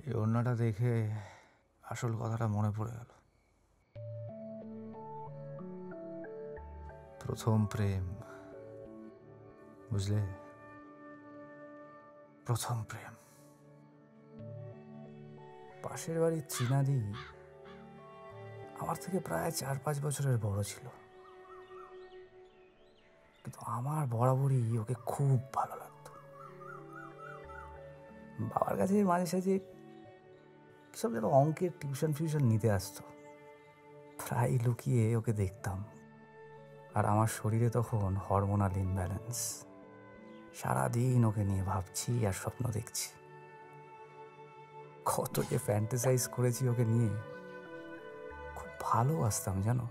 এই ওড়নাটা দেখে আসল কথাটা মনে পড়ে গেল। প্রথম প্রেম, বুঝলে? প্রথম প্রেম। পাশের বাড়ির চীনাদি আমার থেকে প্রায় 4-5 বছরের বড় ছিল, কিন্তু আমার বরাবরই ওকে খুব ভালো লাগতো। বাবার কাছে মাঝে সাঝে সব যেন অঙ্কের টিউশন নিতে আসতো। প্রায় লুকিয়ে ওকে দেখতাম। আর আমার শরীরে তখন হরমোনাল ইমব্যালেন্স। সারাদিন ওকে নিয়ে ভাবছি আর স্বপ্ন দেখছি। কত যে ফ্যান্টাসাইজ করেছি ওকে নিয়ে। খুব ভালোবাসতাম জানো।